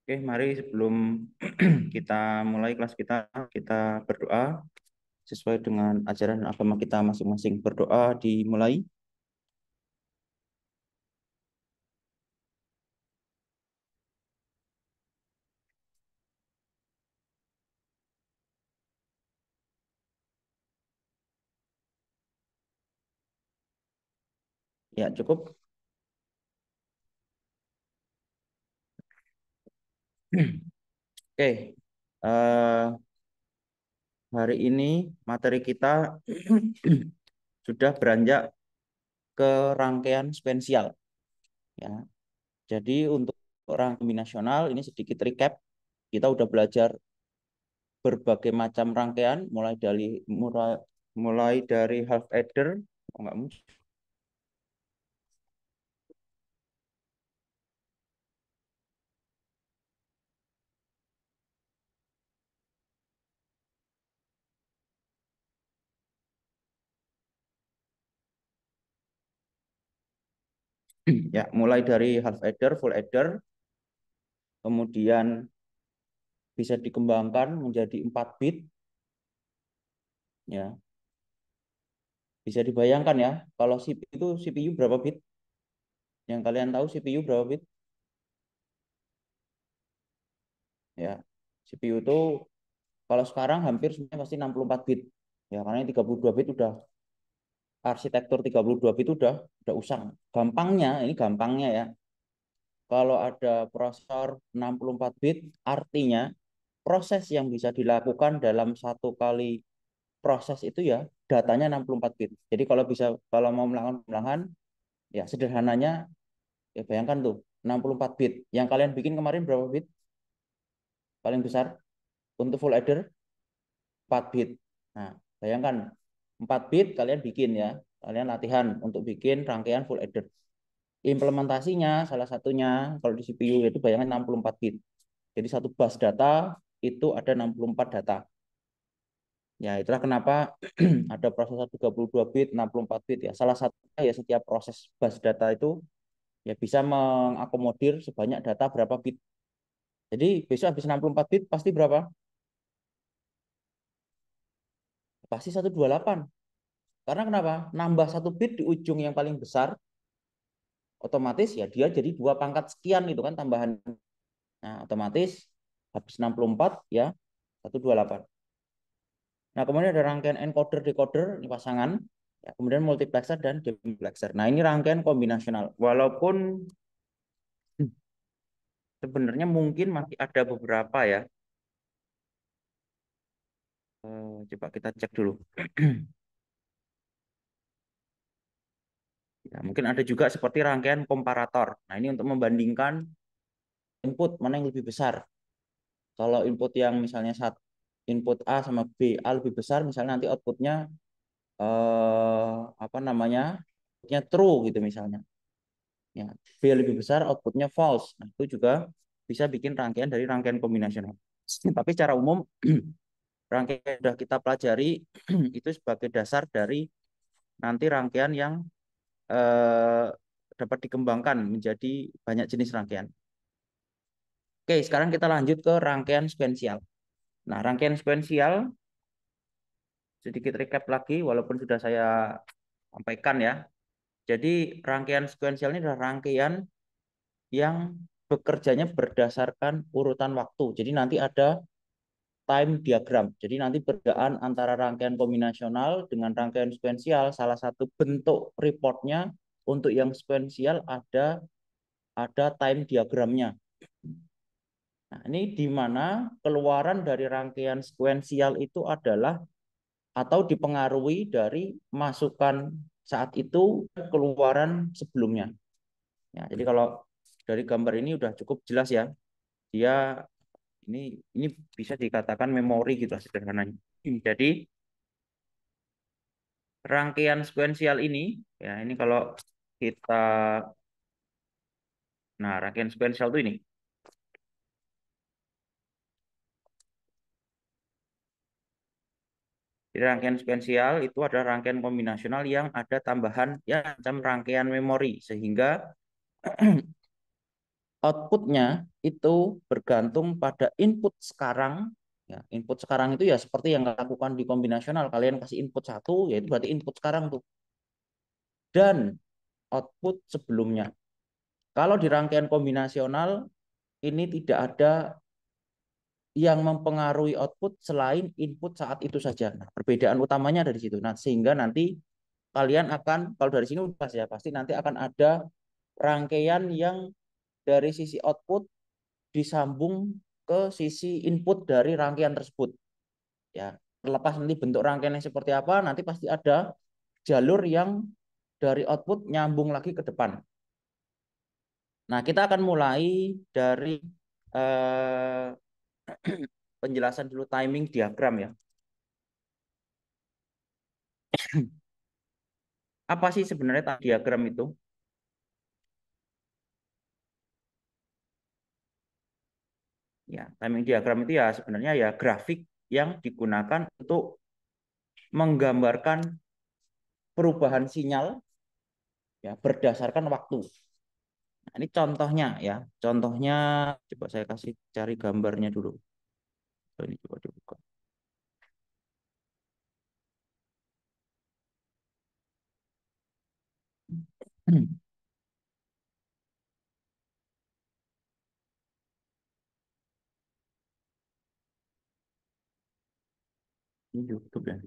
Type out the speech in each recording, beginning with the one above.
Oke, mari sebelum kita mulai kelas kita, kita berdoa sesuai dengan ajaran agama kita masing-masing. Berdoa dimulai. Ya, cukup. Oke, eh, hari ini materi kita sudah beranjak ke rangkaian sequential. Ya, jadi untuk orang kombinasional ini sedikit recap. Kita udah belajar berbagai macam rangkaian, mulai dari half adder. Oh, enggak muncul. Ya, mulai dari half adder, full adder, kemudian bisa dikembangkan menjadi 4 bit. Ya, bisa dibayangkan ya, kalau CPU berapa bit? Yang kalian tahu CPU berapa bit? Ya, CPU itu kalau sekarang hampir semuanya pasti 64 bit. Ya, karena yang 32 bit udah arsitektur 32 bit udah usang. Gampangnya ya. Kalau ada prosesor 64 bit, artinya proses yang bisa dilakukan dalam satu kali proses itu ya datanya 64 bit. Jadi kalau mau melakukan pemulahan ya sederhananya ya bayangkan tuh 64 bit. Yang kalian bikin kemarin berapa bit? Paling besar untuk full adder 4 bit. Nah, bayangkan 4 bit kalian bikin ya. Kalian latihan untuk bikin rangkaian full adder. Implementasinya salah satunya kalau di CPU itu bayangkan 64 bit. Jadi satu bus data itu ada 64 data. Ya, itulah kenapa ada prosesor 32 bit, 64 bit ya. Salah satunya ya setiap proses bus data itu ya bisa mengakomodir sebanyak data berapa bit. Jadi besok habis 64 bit pasti berapa? Pasti 128. Karena kenapa? Nambah satu bit di ujung yang paling besar, otomatis ya dia jadi 2 pangkat sekian gitu kan tambahan. Nah, otomatis habis 64 ya 128. Nah, kemudian ada rangkaian encoder decoder ini pasangan, ya, kemudian multiplexer dan demultiplexer. Nah, ini rangkaian kombinasional. Walaupun sebenarnya mungkin masih ada beberapa ya. Coba kita cek dulu. Ya, mungkin ada juga seperti rangkaian komparator. Nah, ini untuk membandingkan input mana yang lebih besar. Kalau input yang misalnya input A sama B, A lebih besar, misalnya nanti outputnya apa namanya? Outputnya true gitu misalnya. Ya, B lebih besar, outputnya false. Nah, itu juga bisa bikin rangkaian dari rangkaian kombinasional. Tapi secara umum rangkaian yang sudah kita pelajari itu sebagai dasar dari nanti rangkaian yang eh, dapat dikembangkan menjadi banyak jenis rangkaian. Oke, sekarang kita lanjut ke rangkaian sekuensial. Nah, rangkaian sekuensial sedikit recap lagi walaupun sudah saya sampaikan ya. Jadi rangkaian sekuensial ini adalah rangkaian yang bekerjanya berdasarkan urutan waktu. Jadi nanti ada time diagram. Jadi nanti perbedaan antara rangkaian kombinasional dengan rangkaian sekuensial, salah satu bentuk reportnya untuk yang sekuensial ada time diagramnya. Nah, ini di mana keluaran dari rangkaian sekuensial itu adalah atau dipengaruhi dari masukan saat itu keluaran sebelumnya. Ya, jadi kalau dari gambar ini udah cukup jelas ya. Dia ini bisa dikatakan memori gitu lah sederhananya. Jadi rangkaian sekuensial ini ya ini kalau kita nah rangkaian sekuensial itu ini. Jadi rangkaian sekuensial itu adalah rangkaian kombinasional yang ada tambahan ya macam rangkaian memori sehingga outputnya itu bergantung pada input sekarang. Ya, input sekarang itu ya seperti yang lakukan di kombinasional. Kalian kasih input satu, yaitu berarti input sekarang tuh. Dan output sebelumnya. Kalau di rangkaian kombinasional, ini tidak ada yang mempengaruhi output selain input saat itu saja. Nah, perbedaan utamanya dari situ. Nah, sehingga nanti kalian akan, kalau dari sini udah ya, pasti nanti akan ada rangkaian yang dari sisi output disambung ke sisi input dari rangkaian tersebut. Ya, terlepas nanti bentuk rangkaiannya seperti apa, nanti pasti ada jalur yang dari output nyambung lagi ke depan. Nah, kita akan mulai dari eh, penjelasan dulu timing diagram ya. Apa sih sebenarnya timing diagram itu? Ya, timing diagram itu ya sebenarnya ya grafik yang digunakan untuk menggambarkan perubahan sinyal ya berdasarkan waktu. Nah, ini contohnya ya. Contohnya coba saya kasih cari gambarnya dulu. Ini coba dibuka. Ini YouTube ya.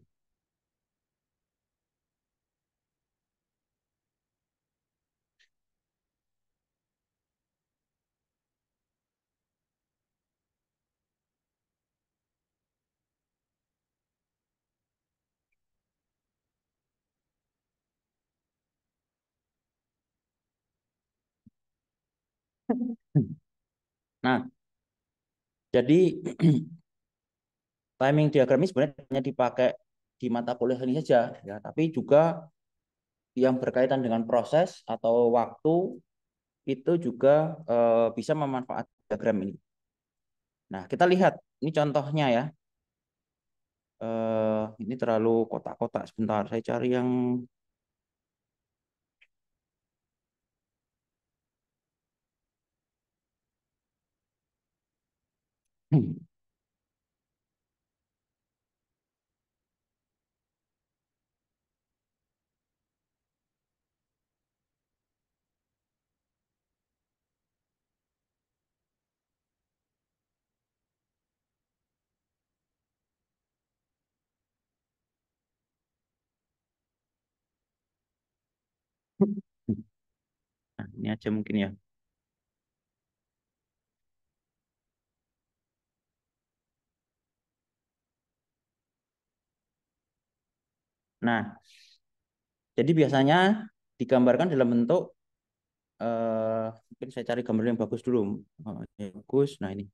Nah, jadi timing diagram ini sebenarnya hanya dipakai di mata kuliah ini saja ya, tapi juga yang berkaitan dengan proses atau waktu itu juga bisa memanfaatkan diagram ini. Nah, kita lihat ini contohnya ya. Ini terlalu kotak-kotak sebentar. Saya cari yang nah, ini aja mungkin ya. Nah, jadi biasanya digambarkan dalam bentuk mungkin saya cari gambar yang bagus dulu. Yang bagus. Nah, ini.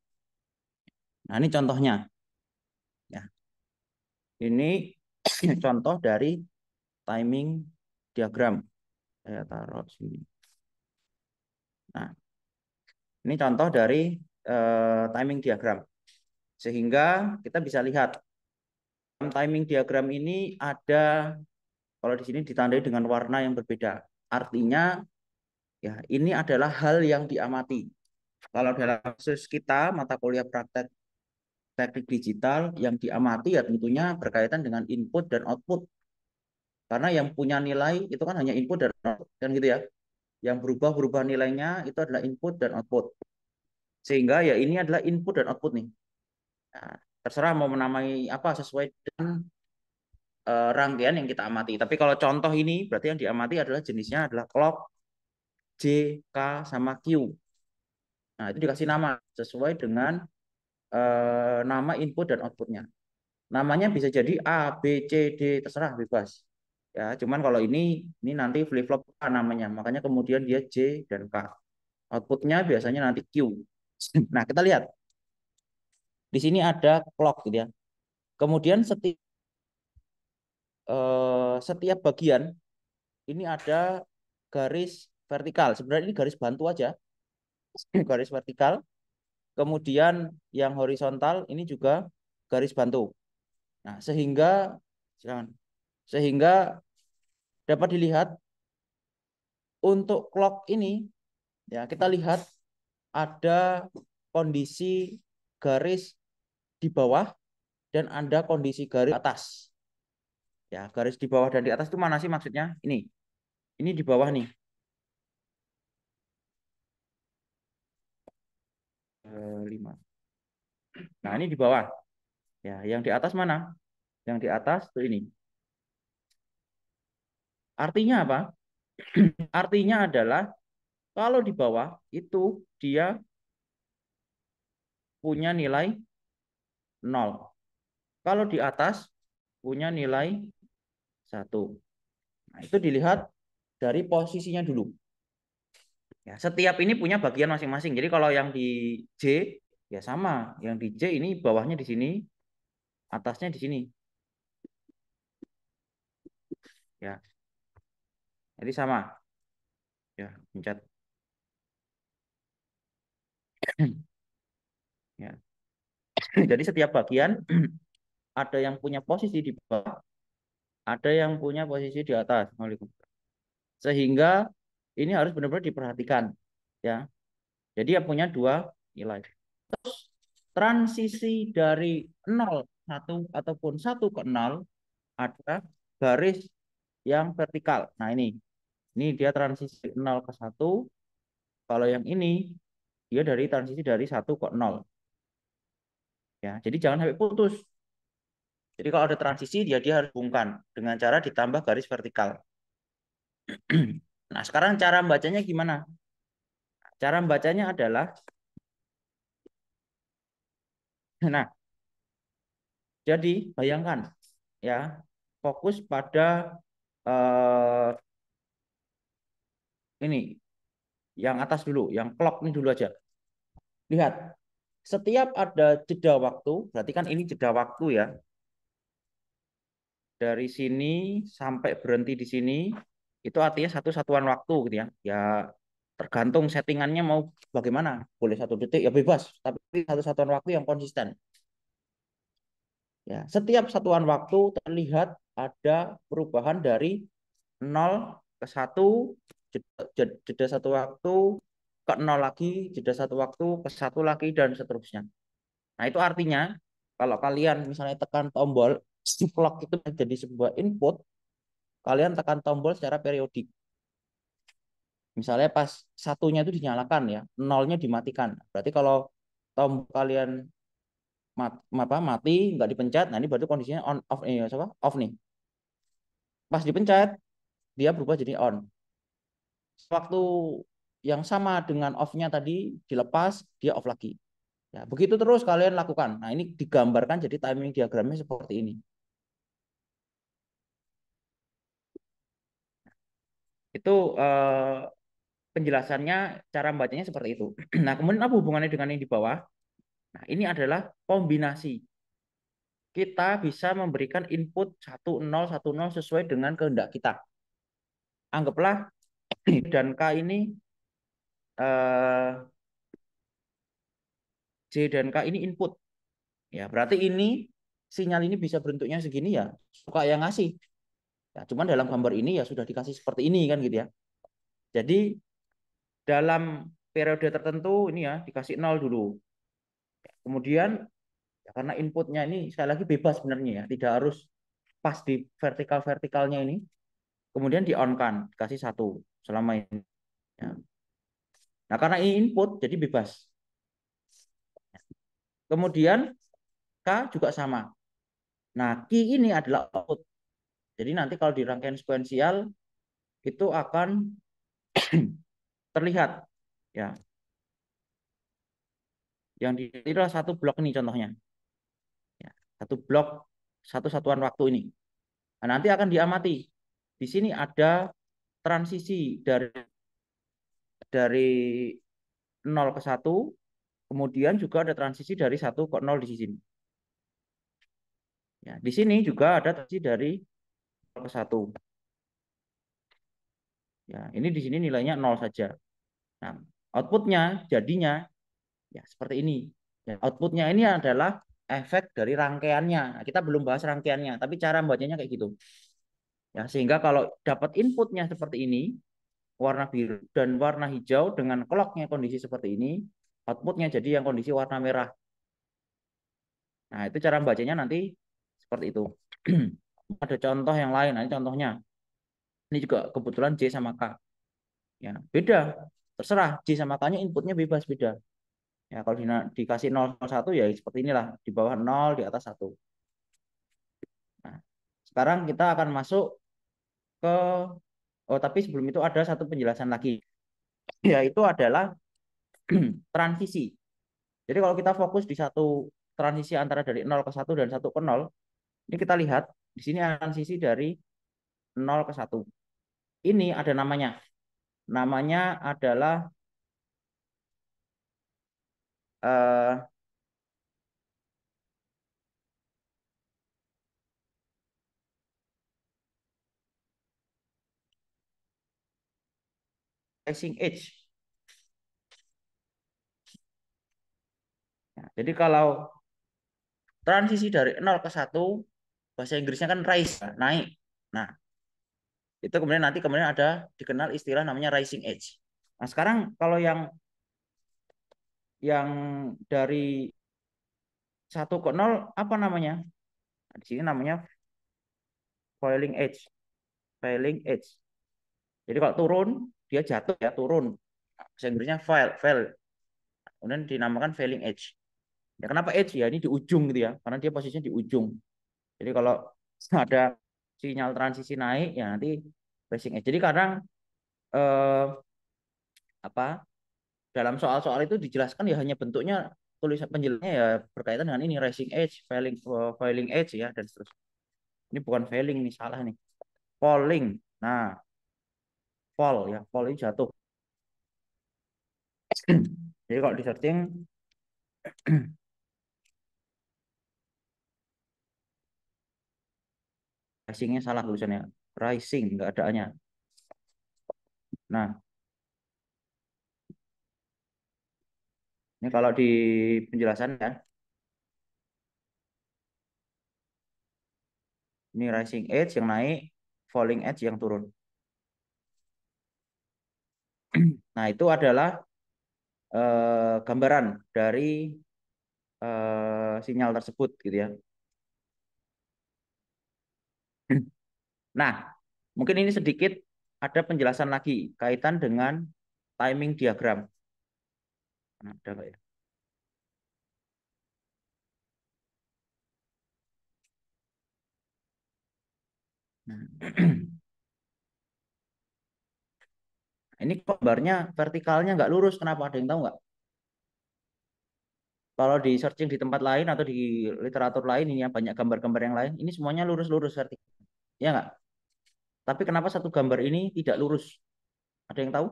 Nah, ini contohnya ya. Ini contoh dari timing diagram. Saya taruh sini. Nah, ini contoh dari timing diagram. Sehingga kita bisa lihat timing diagram ini ada, kalau di sini ditandai dengan warna yang berbeda. Artinya ya ini adalah hal yang diamati. Kalau dalam kasus kita mata kuliah praktek teknik digital yang diamati ya tentunya berkaitan dengan input dan output. Karena yang punya nilai itu kan hanya input dan output kan gitu ya. Yang berubah-berubah nilainya itu adalah input dan output. Sehingga ya ini adalah input dan output nih. Nah, terserah mau menamai apa sesuai dengan rangkaian yang kita amati. Tapi kalau contoh ini berarti yang diamati adalah jenisnya adalah clock, J, K, sama Q. Nah, itu dikasih nama sesuai dengan nama input dan outputnya. Namanya bisa jadi A, B, C, D, terserah bebas. Ya, cuman kalau ini nanti flip flop A namanya. Makanya kemudian dia J dan K. Outputnya biasanya nanti Q. Nah, kita lihat di sini ada clock gitu ya. Kemudian setiap bagian ini ada garis vertikal. Sebenarnya ini garis bantu aja, garis vertikal. Kemudian yang horizontal ini juga garis bantu. Nah, sehingga dapat dilihat untuk clock ini ya kita lihat ada kondisi garis di bawah dan ada kondisi garis atas. Ya, garis di bawah dan di atas itu mana sih maksudnya? Ini di bawah nih. 5. Nah, ini di bawah. Ya, yang di atas mana? Yang di atas tuh ini. Artinya apa? Artinya adalah kalau di bawah itu dia punya nilai 0. Kalau di atas punya nilai 1. Nah, itu dilihat dari posisinya dulu. Ya, setiap ini punya bagian masing-masing. Jadi kalau yang di J ya sama, yang di J ini bawahnya di sini, atasnya di sini. Ya, jadi sama. Ya, pencet. Ya. Jadi setiap bagian ada yang punya posisi di bawah, ada yang punya posisi di atas. Sehingga ini harus benar-benar diperhatikan. Ya, jadi ya punya dua nilai. Transisi dari 0 1 ataupun 1 ke 0 ada garis yang vertikal. Nah, ini dia transisi 0 ke 1. Kalau yang ini dia dari transisi dari 1 ke 0. Ya, jadi jangan sampai putus. Jadi kalau ada transisi dia harus hubungkan dengan cara ditambah garis vertikal. Nah, sekarang cara bacanya gimana? Cara bacanya adalah nah, jadi bayangkan ya, fokus pada ini yang atas dulu, yang clock ini dulu aja. Lihat, setiap ada jeda waktu, berarti kan ini jeda waktu ya. Dari sini sampai berhenti di sini, itu artinya satu satuan waktu gitu ya. Ya tergantung settingannya mau bagaimana. Boleh 1 detik ya bebas, tapi satu satuan waktu yang konsisten. Ya, setiap satuan waktu terlihat ada perubahan dari 0 ke 1, jeda satu waktu, ke 0 lagi, jeda satu waktu, ke 1 lagi, dan seterusnya. Nah, itu artinya kalau kalian misalnya tekan tombol, si clock itu menjadi sebuah input, kalian tekan tombol secara periodik. Misalnya pas satunya itu dinyalakan ya, nolnya dimatikan. Berarti kalau tombol kalian mati, nggak dipencet, nah ini berarti kondisinya on off off nih. Pas dipencet, dia berubah jadi on. Waktu yang sama dengan off-nya tadi dilepas, dia off lagi. Ya, begitu terus kalian lakukan. Nah, ini digambarkan jadi timing diagramnya seperti ini. Itu penjelasannya, cara bacanya seperti itu. Nah, kemudian apa hubungannya dengan yang di bawah? Nah, ini adalah kombinasi. Kita bisa memberikan input 1010 sesuai dengan kehendak kita. Anggaplah dan K ini eh, J dan K ini input. Ya, berarti ini sinyal ini bisa bentuknya segini ya, suka yang ngasih. Ya, cuman dalam gambar ini ya sudah dikasih seperti ini kan gitu ya. Jadi dalam periode tertentu ini ya dikasih 0 dulu. Kemudian ya, karena inputnya ini sekali lagi bebas sebenarnya ya, tidak harus pas di vertikal-vertikalnya ini. Kemudian di on kan, dikasih 1 selama ini. Ya. Nah, karena ini input jadi bebas. Kemudian K juga sama. Nah, Q ini adalah output. Jadi nanti kalau di rangkaian sekuensial itu akan terlihat ya. Yang di itu adalah satu blok ini contohnya. Ya, satu blok, satu satuan waktu ini. Nah, nanti akan diamati. Di sini ada transisi dari 0 ke 1, kemudian juga ada transisi dari 1 ke 0 di sini. Ya, di sini juga ada transisi dari 0 ke 1. Ya, ini di sini nilainya 0 saja. Nah, outputnya jadinya ya seperti ini. Ya, outputnya ini adalah efek dari rangkaiannya. Nah, kita belum bahas rangkaiannya, tapi cara membacanya kayak gitu. Ya, sehingga kalau dapat inputnya seperti ini, warna biru dan warna hijau dengan clocknya kondisi seperti ini, outputnya jadi yang kondisi warna merah. Nah, itu cara bacanya nanti seperti itu. Ada contoh yang lain, nah, ini contohnya. Ini juga kebetulan J sama K. Ya, beda. Terserah J sama K-nya inputnya bebas beda. Ya, kalau dikasih 0, 1 ya seperti inilah, di bawah 0, di atas 1. Nah, sekarang kita akan masuk ke tapi sebelum itu ada satu penjelasan lagi, yaitu adalah transisi. Jadi kalau kita fokus di satu transisi antara dari 0 ke 1 dan 1 ke 0, ini kita lihat di sini transisi dari 0 ke 1. Ini ada namanya. Namanya adalah uh, rising edge. Nah, jadi kalau transisi dari 0 ke 1, bahasa Inggrisnya kan rise, naik. Nah, itu kemudian ada dikenal istilah namanya rising edge. Nah, sekarang kalau yang dari 1 ke 0 apa namanya? Nah, di sini namanya falling edge. Falling edge. Jadi kalau turun, dia jatuh ya, turun. Nah, bahasa Inggrisnya fail. Kemudian dinamakan falling edge. Ya kenapa edge ya? Ini di ujung gitu ya, karena dia posisinya di ujung. Jadi kalau ada sinyal transisi naik, ya nanti rising edge. Jadi kadang eh, apa dalam soal-soal itu dijelaskan ya hanya bentuknya, tulisan penjelasannya ya berkaitan dengan ini rising edge, falling edge ya dan seterusnya. Ini bukan falling, ini salah nih. Falling. Nah, fall ya, fall itu jatuh. Jadi kalau di searching risingnya salah tulisannya. Rising nggak adaannya. Nah, ini kalau di penjelasan ya, ini rising edge yang naik, falling edge yang turun. Nah, itu adalah gambaran dari sinyal tersebut gitu ya. Nah, mungkin ini sedikit ada penjelasan lagi kaitan dengan timing diagram. Nah, ada nggak ya? Nah, ini gambarnya vertikalnya nggak lurus. Kenapa? Ada yang tahu nggak? Kalau di searching di tempat lain atau di literatur lain ini yang banyak gambar-gambar yang lain, ini semuanya lurus-lurus vertikal. Ya nggak? Tapi kenapa satu gambar ini tidak lurus? Ada yang tahu?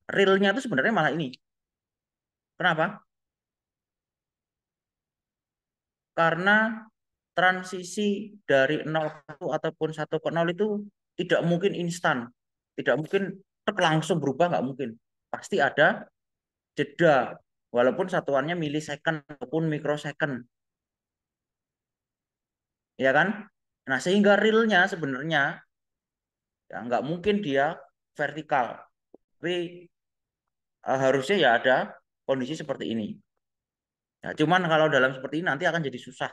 Realnya itu sebenarnya malah ini. Kenapa? Karena transisi dari 0 ke 1 ataupun 1 ke 0 itu tidak mungkin instan. Tidak mungkin langsung berubah, nggak mungkin. Pasti ada jeda, walaupun satuannya milisecond ataupun mikrosecond. Ya kan? Nah, sehingga realnya sebenarnya ya, nggak mungkin dia vertikal. Tapi harusnya ya ada kondisi seperti ini. Ya, cuman kalau dalam seperti ini nanti akan jadi susah.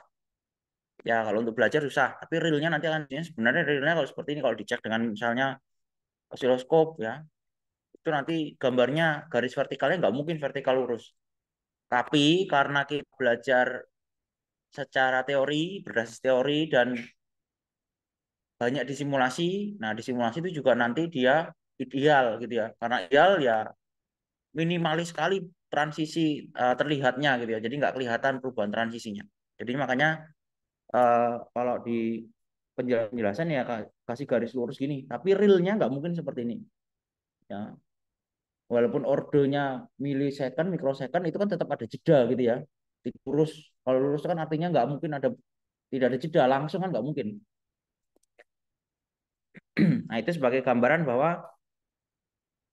Ya kalau untuk belajar susah, tapi realnya nanti akan sebenarnya realnya kalau seperti ini kalau dicek dengan misalnya osiloskop ya, itu nanti gambarnya garis vertikalnya nggak mungkin vertikal lurus. Tapi karena kita belajar secara teori, berbasis teori dan banyak disimulasi, nah disimulasi itu juga nanti dia ideal gitu ya. Karena ideal ya minimalis sekali transisi terlihatnya gitu ya. Jadi nggak kelihatan perubahan transisinya. Jadi makanya kalau di penjelasan ya kasih garis lurus gini, tapi realnya nggak mungkin seperti ini. Ya, walaupun ordenya milisecond, mikrosecond itu kan tetap ada jeda gitu ya. Lurus, kalau lurus kan artinya nggak mungkin ada tidak ada jeda langsung kan nggak mungkin. Nah itu sebagai gambaran bahwa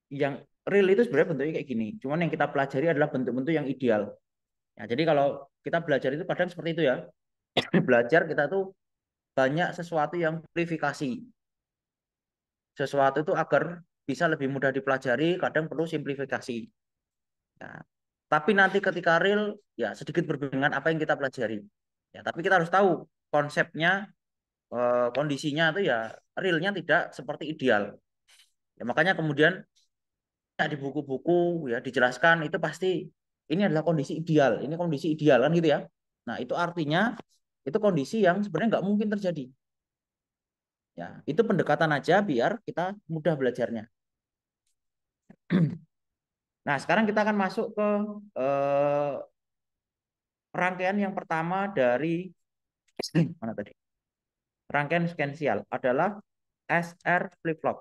yang real itu sebenarnya bentuknya kayak gini. Cuman yang kita pelajari adalah bentuk-bentuk yang ideal. Ya, jadi kalau kita belajar itu kadang seperti itu ya. Belajar kita tuh banyak sesuatu yang purifikasi. sesuatu itu agar bisa lebih mudah dipelajari, kadang perlu simplifikasi. Nah, tapi nanti ketika real, ya sedikit berbeda dengan apa yang kita pelajari. Ya, tapi kita harus tahu konsepnya, kondisinya itu ya realnya tidak seperti ideal. Ya, makanya kemudian ya, di buku-buku ya dijelaskan itu pasti ini adalah kondisi ideal, ini kondisi ideal kan gitu ya. Nah, itu artinya itu kondisi yang sebenarnya nggak mungkin terjadi. Ya, itu pendekatan aja biar kita mudah belajarnya. Nah, sekarang kita akan masuk ke eh, rangkaian yang pertama dari mana tadi? Rangkaian sequential adalah SR flip flop.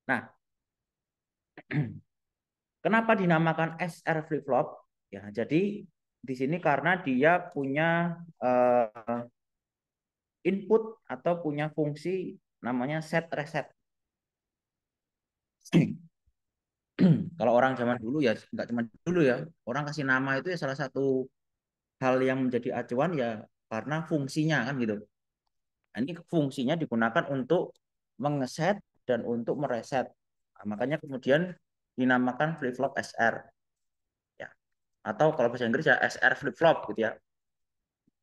Nah, kenapa dinamakan SR flip flop? Ya, jadi di sini karena dia punya input atau punya fungsi namanya set reset. Kalau orang zaman dulu ya nggak cuma dulu ya, orang kasih nama itu ya salah satu hal yang menjadi acuan ya karena fungsinya kan gitu. Nah, ini fungsinya digunakan untuk mengeset dan untuk mereset. Nah, makanya kemudian dinamakan flip flop SR ya. Atau kalau bahasa Inggris ya SR flip flop gitu ya.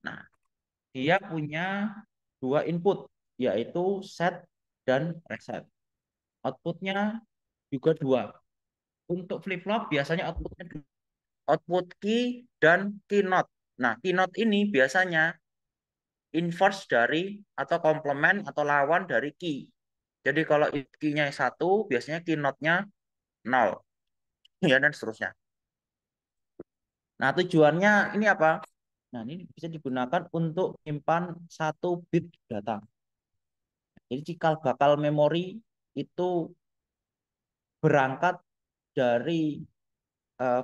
Nah, dia punya dua input yaitu set dan reset. Outputnya juga dua. Untuk flip flop biasanya outputnya output key dan keynote. Nah, keynote ini biasanya inverse dari atau komplement atau lawan dari key. Jadi kalau key-nya satu, biasanya keynote-nya nol. Ya, dan seterusnya. Nah, tujuannya ini apa? Nah, ini bisa digunakan untuk menyimpan satu bit data. Jadi cikal bakal memori itu berangkat dari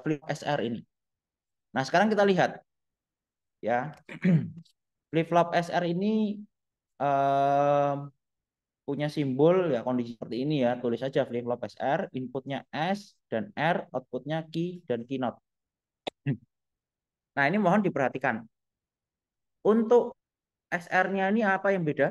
flip SR ini. Nah, sekarang kita lihat ya. Flip flop SR ini eh, punya simbol ya kondisi seperti ini ya. Tulis saja flip flop SR, inputnya S dan R, outputnya key dan keynote. Nah, ini mohon diperhatikan. Untuk SR-nya ini apa yang beda?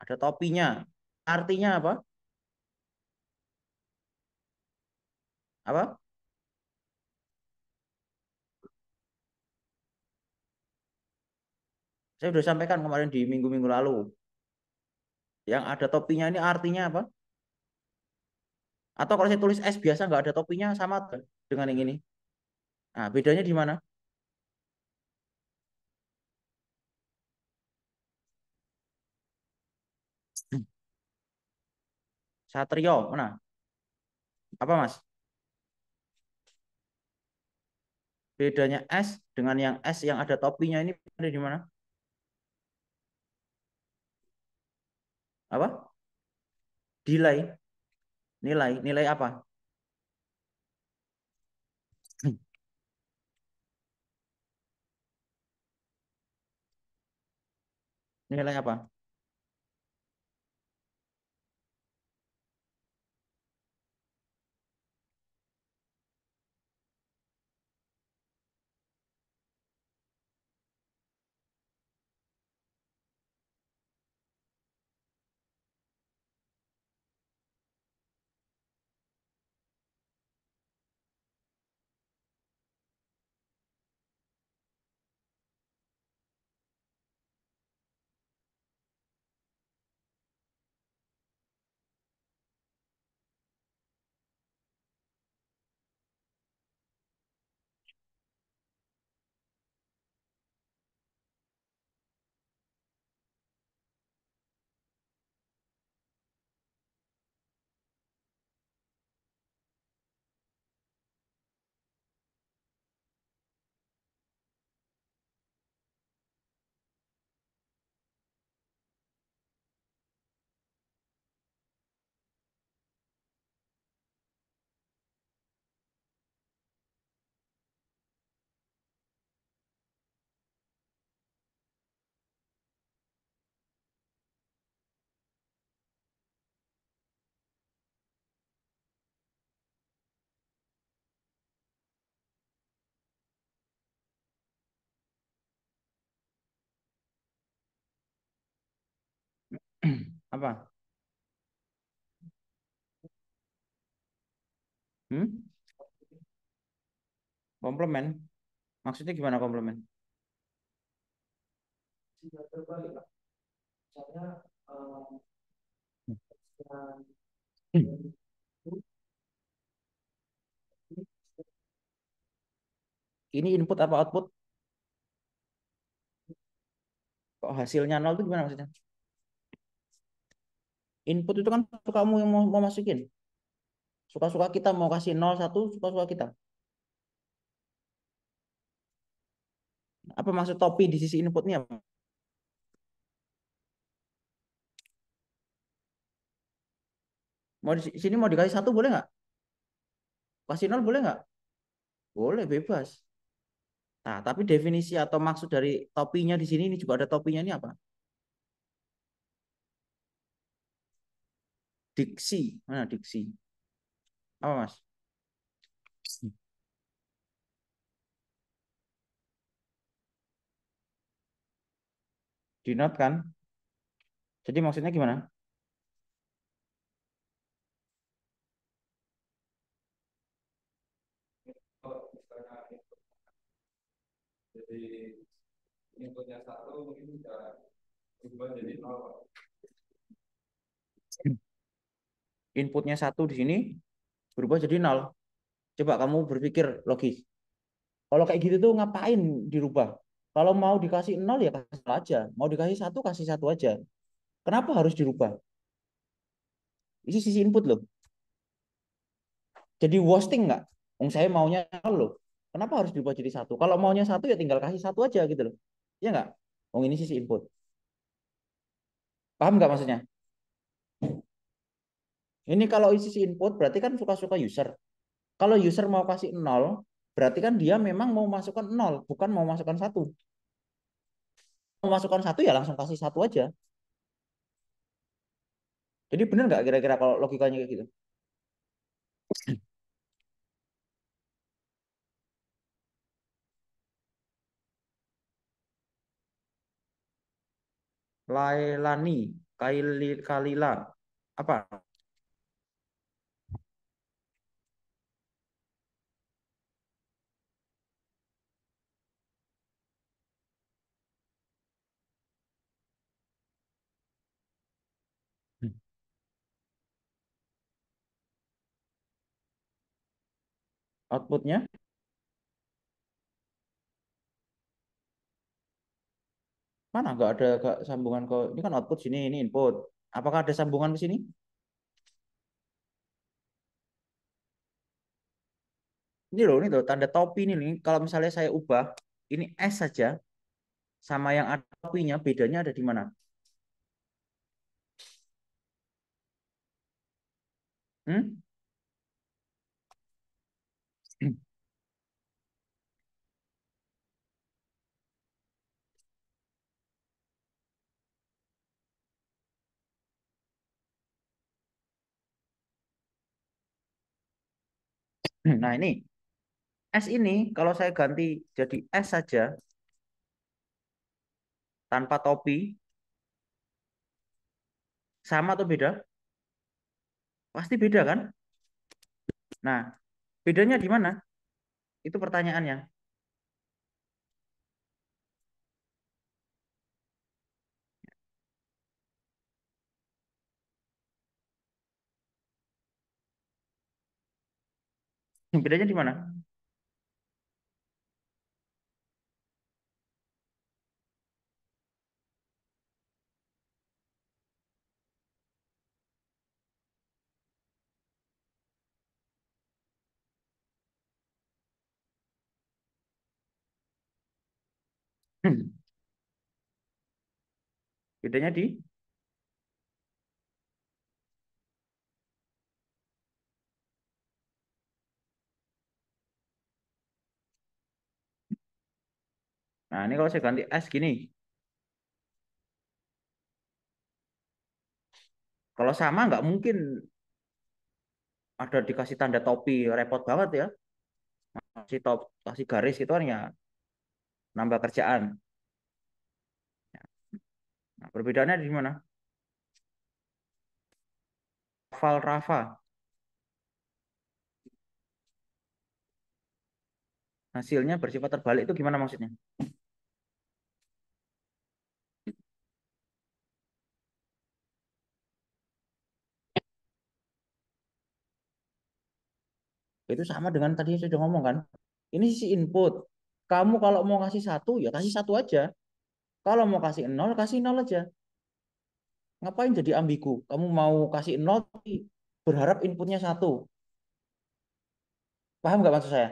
Ada topinya. Artinya apa? Apa? Saya sudah sampaikan kemarin di minggu-minggu lalu. Yang ada topinya ini artinya apa? Atau kalau saya tulis S biasa nggak ada topinya sama dengan yang ini. Nah, bedanya di mana? Satrio, mana? Apa Mas? Bedanya S dengan yang S yang ada topinya ini ada di mana? Apa? Delay. Nilai apa? Nilai apa? Apa? Hmm? Komplement? Maksudnya gimana komplement? Ini input apa output? Kok hasilnya nol itu gimana maksudnya? Input itu kan kamu yang mau masukin. Suka-suka kita mau kasih nol satu, suka-suka kita. Apa maksud topi di sisi inputnya? Mau di sini mau dikasih satu boleh nggak? Kasih nol boleh nggak? Boleh, bebas. Nah, tapi definisi atau maksud dari topinya di sini ini juga ada topinya ini apa? Diksi. Mana diksi? Apa, Mas? Di note kan? Jadi maksudnya gimana? Inputnya satu di sini berubah jadi nol. Coba kamu berpikir logis. Kalau kayak gitu tuh ngapain dirubah? Kalau mau dikasih nol ya kasih nol aja. Mau dikasih satu kasih satu aja. Kenapa harus dirubah? Ini sisi input loh. Jadi wasting nggak? Saya maunya nol loh. Kenapa harus dirubah jadi satu? Kalau maunya satu ya tinggal kasih satu aja gitu loh. Iya nggak? Ini sisi input. Paham nggak maksudnya? Ini kalau sisi input berarti kan suka-suka user. Kalau user mau kasih nol, berarti kan dia memang mau masukkan nol, bukan mau masukkan satu. Mau masukkan satu ya langsung kasih satu aja. Jadi benar nggak kira-kira kalau logikanya kayak gitu? Lailani, Kalila, apa? Outputnya mana? Nggak ada sambungan ke ini kan output sini, ini input. Apakah ada sambungan ke sini? Ini loh tanda topi ini nih. Kalau misalnya saya ubah ini S saja sama yang ada topinya, bedanya ada di mana? Hmm? Nah ini S ini kalau saya ganti jadi S saja tanpa topi, sama atau beda? Pasti beda kan? Nah, bedanya di mana? Itu pertanyaannya. Bedanya di mana? Bedanya di Nah, ini kalau saya ganti S gini, kalau sama nggak mungkin ada dikasih tanda topi, repot banget ya. Kasih garis itu kan ya nambah kerjaan. Nah, perbedaannya di mana? Raval Rafa. Hasilnya bersifat terbalik itu gimana maksudnya? Itu sama dengan tadi saya sudah ngomong kan. Ini sisi input. Kamu kalau mau kasih satu, ya kasih satu aja. Kalau mau kasih nol aja. Ngapain jadi ambigu? Kamu mau kasih nol, berharap inputnya satu. Paham nggak maksud saya?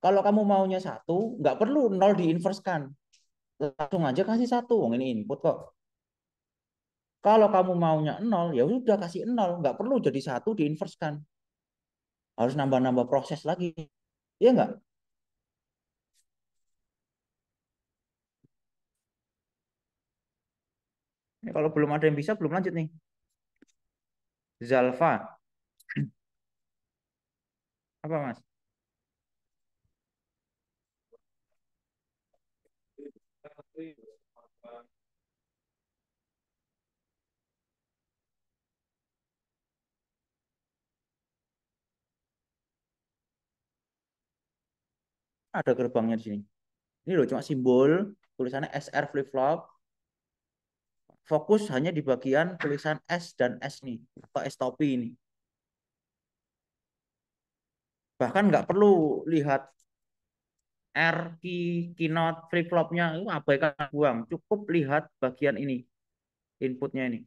Kalau kamu maunya satu, nggak perlu nol diinverskan. Langsung aja kasih satu. Wong ini input kok. Kalau kamu maunya nol, ya udah kasih nol. Nggak perlu jadi satu diinverskan. Harus nambah-nambah proses lagi. Iya nggak? Ini kalau belum ada yang bisa, belum lanjut nih. Zalfa. Apa mas? Ada gerbangnya di sini. Ini loh cuma simbol. Tulisannya SR flip-flop. Fokus hanya di bagian tulisan S dan S nih. Atau S topi ini. Bahkan nggak perlu lihat R, keynote, flip-flopnya. Itu abaikan buang. Cukup lihat bagian ini. Inputnya ini.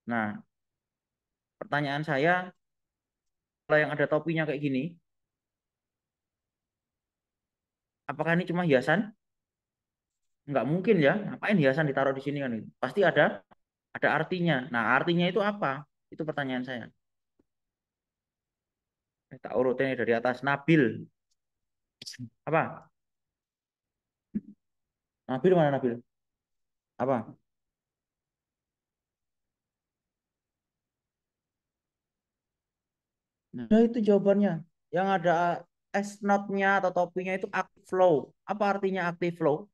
Nah, pertanyaan saya, kalau yang ada topinya kayak gini, apakah ini cuma hiasan? Nggak mungkin ya. Ngapain hiasan ditaruh di sini kan? Pasti ada artinya. Nah, artinya itu apa? Itu pertanyaan saya. Tak urutin dari atas. Nabil. Apa? Nabil mana Nabil? Apa? Nah, itu jawabannya. Yang ada S not-nya atau topinya itu active flow. Apa artinya active flow?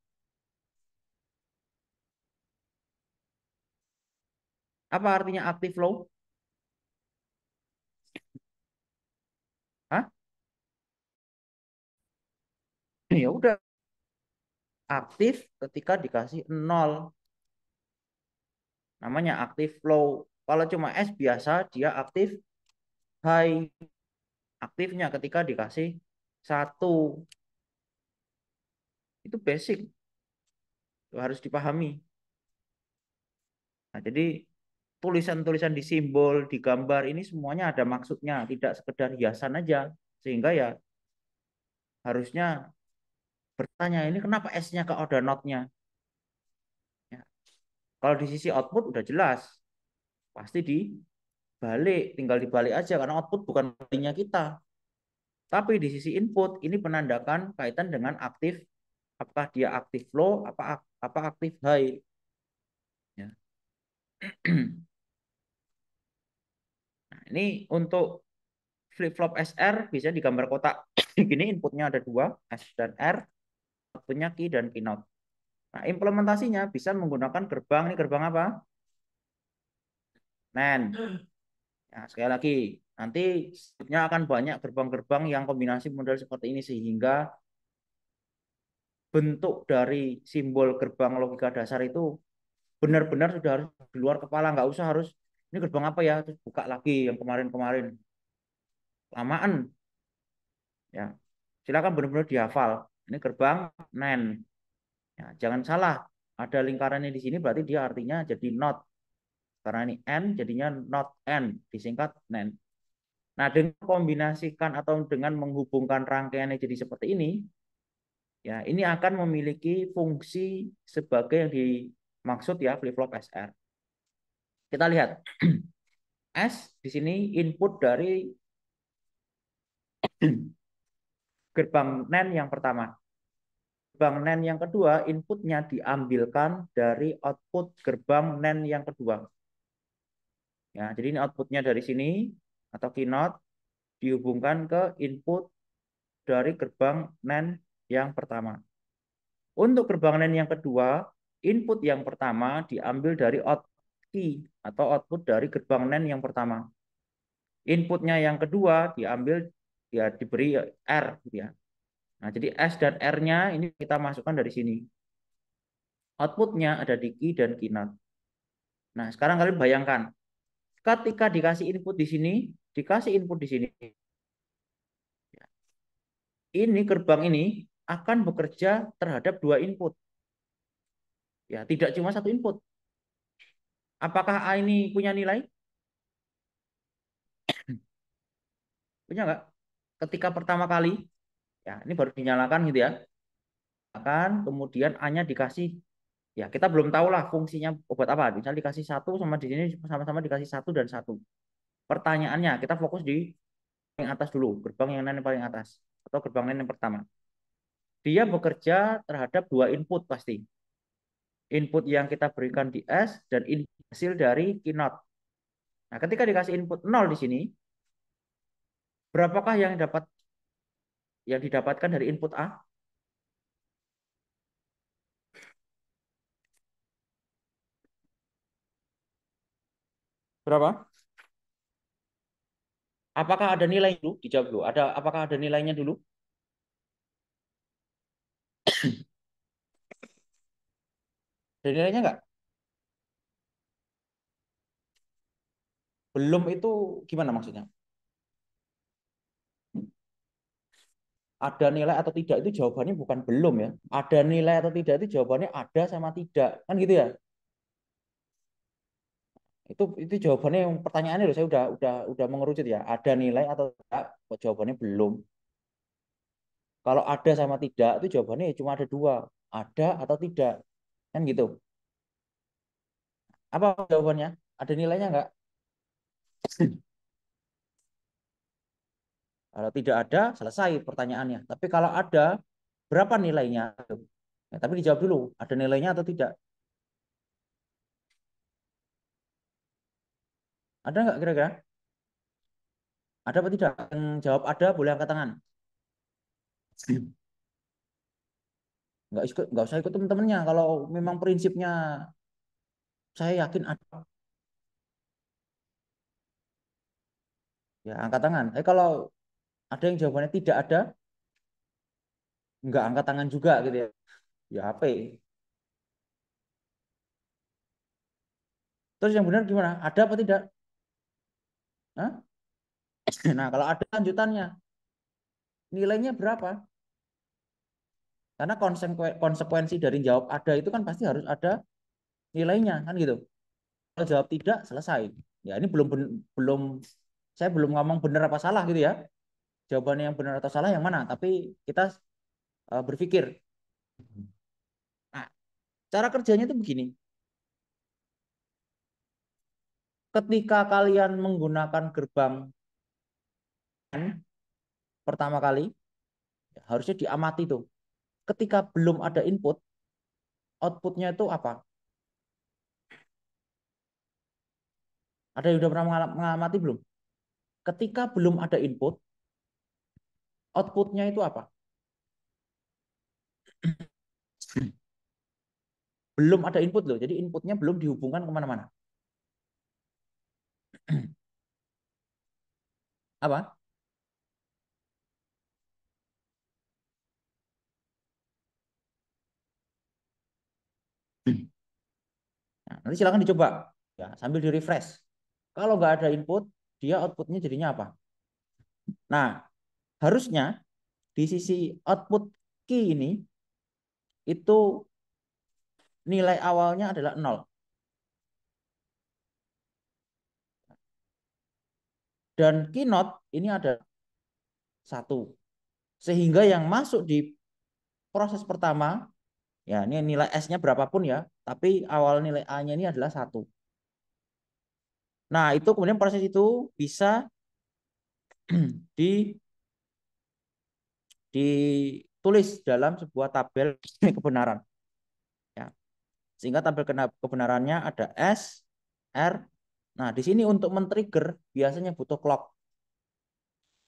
Apa artinya active flow? Hah? Ya udah, aktif ketika dikasih nol. Namanya active flow. Kalau cuma S biasa dia aktif high. Aktifnya ketika dikasih satu. Itu basic. Itu harus dipahami. Nah, jadi tulisan-tulisan di simbol, di gambar ini semuanya ada maksudnya, tidak sekedar hiasan aja. Sehingga ya harusnya bertanya ini kenapa S-nya kok ada not-nya? Ya. Kalau di sisi output udah jelas, pasti dibalik, tinggal dibalik aja karena output bukan artinya kita. Tapi di sisi input ini menandakan kaitan dengan aktif, apakah dia aktif low, apa aktif high. Ya. Nah, ini untuk flip-flop SR bisa digambar kotak. Gini inputnya ada dua, S dan R, outputnya key dan keynote. Nah, implementasinya bisa menggunakan gerbang, ini gerbang apa? NAND. Ya, sekali lagi, nanti selanjutnya akan banyak gerbang-gerbang yang kombinasi model seperti ini sehingga bentuk dari simbol gerbang logika dasar itu benar-benar sudah harus di luar kepala, nggak usah harus ini gerbang apa ya, terus buka lagi yang kemarin-kemarin. Lamaan ya. Silakan benar-benar dihafal. Ini gerbang NAND. Ya, jangan salah, ada lingkarannya di sini berarti dia artinya jadi not. Karena ini N jadinya not N, disingkat NAND. Nah, dengan kombinasikan atau dengan menghubungkan rangkaiannya jadi seperti ini, ya ini akan memiliki fungsi sebagai yang dimaksud ya flip-flop SR. Kita lihat S di sini input dari gerbang NAND yang pertama. Gerbang NAND yang kedua inputnya diambilkan dari output gerbang NAND yang kedua. Ya, jadi ini outputnya dari sini atau keynote dihubungkan ke input dari gerbang NAND yang pertama. Untuk gerbang NAND yang kedua, input yang pertama diambil dari output key atau output dari gerbang NAND yang pertama. Inputnya yang kedua diambil ya diberi R gitu ya. Nah, jadi S dan R-nya ini kita masukkan dari sini. Outputnya ada di key dan key not. Nah, sekarang kalian bayangkan, ketika dikasih input di sini, dikasih input di sini, ini gerbang ini akan bekerja terhadap dua input. Ya, tidak cuma satu input. Apakah A ini punya nilai? Punya nggak? Ketika pertama kali, ya ini baru dinyalakan gitu ya. Akan kemudian A-nya dikasih, ya kita belum tahu lah fungsinya obat apa. Misal dikasih satu sama di sini sama-sama dikasih satu dan satu. Pertanyaannya kita fokus di yang atas dulu, gerbang yang paling atas atau gerbang yang pertama. Dia bekerja terhadap dua input pasti. Input yang kita berikan di S dan hasil dari keynote. Nah, ketika dikasih input 0 di sini, berapakah yang didapatkan dari input A? Berapa? Apakah ada nilai dulu? Dijawab dulu. Apakah ada nilainya dulu? Ada nilainya nggak? Belum itu gimana maksudnya? Ada nilai atau tidak itu jawabannya bukan belum ya. Ada nilai atau tidak itu jawabannya ada sama tidak. Kan gitu ya? Itu jawabannya yang pertanyaannya loh saya udah mengerucut ya. Ada nilai atau tidak? Kok jawabannya belum. Kalau ada sama tidak itu jawabannya cuma ada dua. Ada atau tidak. Kan gitu. Apa jawabannya? Ada nilainya nggak? Kalau tidak ada, selesai pertanyaannya. Tapi kalau ada, berapa nilainya? Ya, tapi dijawab dulu, ada nilainya atau tidak? Ada nggak kira-kira? Ada apa tidak? Yang jawab ada, boleh angkat tangan. Nggak usah ikut teman-temannya. Kalau memang prinsipnya saya yakin ada, ya angkat tangan. Kalau ada yang jawabannya tidak ada, nggak angkat tangan juga gitu ya. Ya apa? Terus yang benar gimana? Ada apa tidak? Hah? Nah, kalau ada lanjutannya, nilainya berapa? Karena konsekuensi dari jawab ada itu kan pasti harus ada nilainya kan gitu. Kalau jawab tidak selesai. Ya ini belum saya belum ngomong benar apa salah gitu ya. Jawabannya yang benar atau salah yang mana? Tapi kita berpikir. Nah, cara kerjanya itu begini. Ketika kalian menggunakan gerbang pertama kali, ya, harusnya diamati tuh. Ketika belum ada input, outputnya itu apa? Ada yang udah pernah mengamati belum? Ketika belum ada input, outputnya itu apa? Belum ada input loh. Jadi inputnya belum dihubungkan kemana-mana. Apa? Nah, nanti silakan dicoba ya sambil di refresh. Kalau nggak ada input, dia outputnya jadinya apa? Nah, harusnya di sisi output key ini itu nilai awalnya adalah nol dan keynote ini ada satu. Sehingga yang masuk di proses pertama ya ini nilai S-nya berapapun ya, tapi awal nilai A-nya ini adalah satu. Nah, itu kemudian proses itu bisa di ditulis dalam sebuah tabel kebenaran. Ya. Sehingga tabel kebenarannya ada S, R. Nah, di sini untuk men-trigger biasanya butuh clock.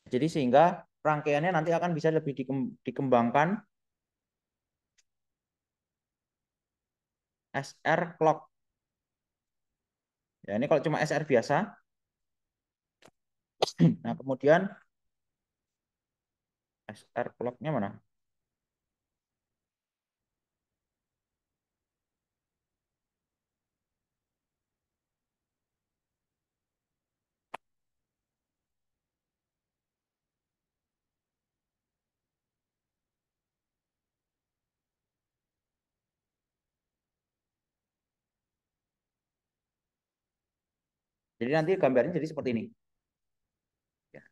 Jadi sehingga rangkaiannya nanti akan bisa lebih dikembangkan SR clock. Ya, ini kalau cuma SR biasa. Nah, kemudian SR clock-nya mana? Jadi nanti gambarnya jadi seperti ini. Ya.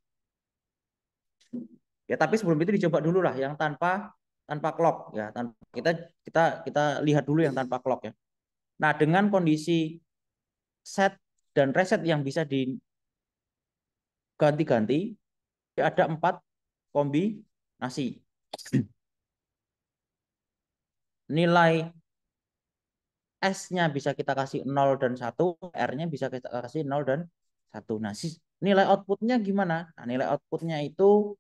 Ya, tapi sebelum itu dicoba dulu lah yang tanpa tanpa clock ya. Kita kita kita lihat dulu yang tanpa clock ya. Nah, dengan kondisi set dan reset yang bisa diganti-ganti, ada 4 kombinasi. Nilai S-nya bisa kita kasih 0 dan 1, R-nya bisa kita kasih 0 dan 1. Nah, nilai outputnya gimana? Nah, nilai outputnya itu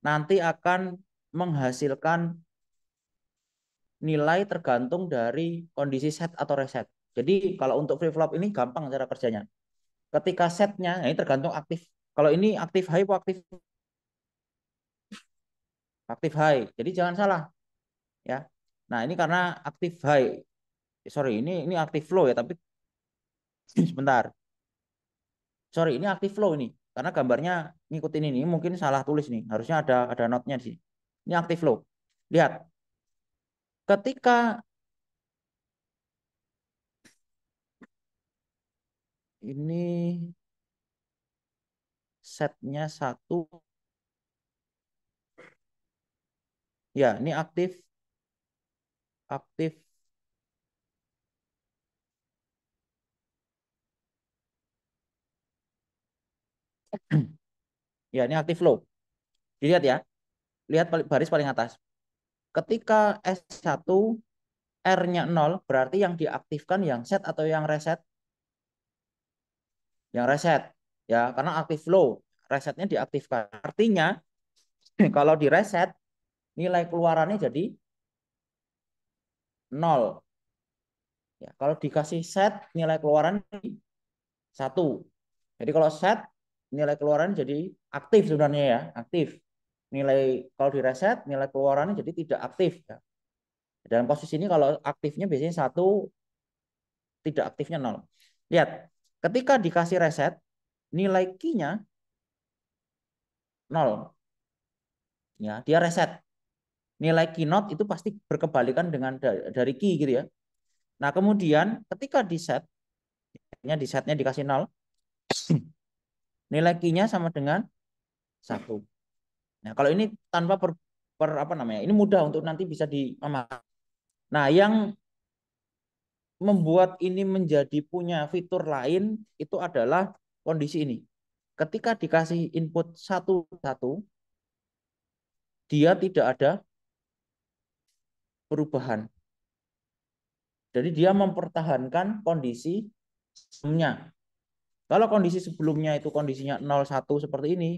nanti akan menghasilkan nilai tergantung dari kondisi set atau reset. Jadi kalau untuk flip flop ini gampang cara kerjanya. Ketika setnya, nah ini tergantung aktif. Kalau ini aktif high atau aktif aktif high. Jadi jangan salah ya. Nah ini karena aktif high. Sorry, ini aktif low ya. Tapi sebentar. Sorry, ini aktif low ini. Karena gambarnya ngikutin ini. Mungkin salah tulis nih. Harusnya ada notnya di sini. Ini aktif low. Lihat. Ketika ini setnya 1, ya ini aktif aktif ya ini aktif low. Dilihat ya. Lihat baris paling atas. Ketika S1 R-nya 0 berarti yang diaktifkan yang set atau yang reset? Yang reset. Ya, karena aktif low. Resetnya diaktifkan. Artinya kalau di reset nilai keluarannya jadi 0. Ya, kalau dikasih set nilai keluaran 1. Jadi kalau set nilai keluaran jadi aktif sebenarnya ya, aktif. Nilai kalau di reset nilai keluarannya jadi tidak aktif ya. Dalam posisi ini kalau aktifnya biasanya 1, tidak aktifnya 0. Lihat, ketika dikasih reset nilai key-nya 0. Ya, dia reset. Nilai key note itu pasti berkebalikan dengan dari key gitu ya. Nah, kemudian ketika di setnya dikasih 0, nilai key-nya sama dengan 1. Nah, kalau ini tanpa apa namanya? Ini mudah untuk nanti bisa dimahami. Nah, yang membuat ini menjadi punya fitur lain itu adalah kondisi ini. Ketika dikasih input 1 1, dia tidak ada perubahan. Jadi dia mempertahankan kondisi sebelumnya. Kalau kondisi sebelumnya itu kondisinya 0 1 seperti ini,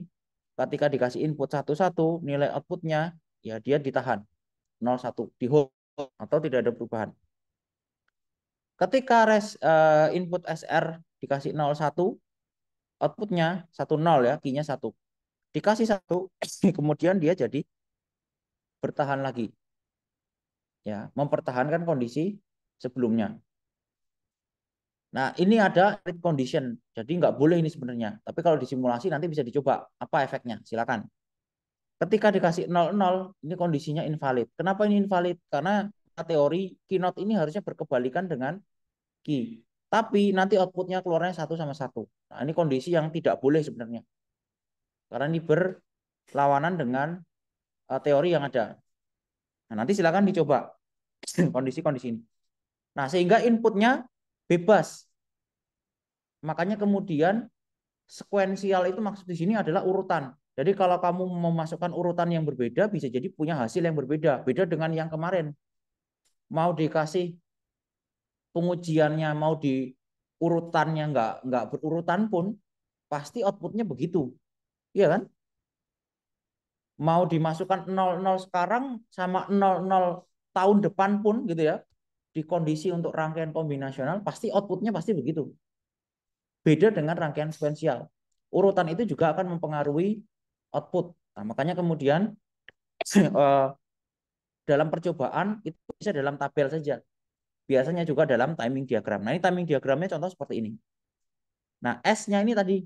ketika dikasih input 1 1, nilai outputnya ya dia ditahan 0 1, di hold atau tidak ada perubahan. Ketika input SR dikasih 0 1, outputnya 1 0 ya, key-nya 1. Dikasih 1, kemudian dia jadi bertahan lagi. Ya, mempertahankan kondisi sebelumnya. Nah, ini ada condition. Jadi nggak boleh ini sebenarnya. Tapi kalau disimulasi nanti bisa dicoba. Apa efeknya? Silakan. Ketika dikasih 00, ini kondisinya invalid. Kenapa ini invalid? Karena teori keynote ini harusnya berkebalikan dengan key. Tapi nanti outputnya keluarnya 1 sama 1. Nah, ini kondisi yang tidak boleh sebenarnya. Karena ini berlawanan dengan teori yang ada. Nah, nanti silakan dicoba kondisi-kondisi ini. Nah, sehingga inputnya bebas. Makanya kemudian sekuensial itu maksud di sini adalah urutan. Jadi kalau kamu memasukkan urutan yang berbeda, bisa jadi punya hasil yang berbeda. Beda dengan yang kemarin. Mau dikasih pengujiannya, mau di urutannya nggak berurutan pun, pasti outputnya begitu. Iya kan? Mau dimasukkan 00 sekarang sama 00 tahun depan pun gitu ya. Di kondisi untuk rangkaian kombinasional, pasti outputnya pasti begitu. Beda dengan rangkaian sequential. Urutan itu juga akan mempengaruhi output. Nah, makanya kemudian dalam percobaan itu bisa dalam tabel saja. Biasanya juga dalam timing diagram. Nah, ini timing diagramnya contoh seperti ini. Nah, S-nya ini tadi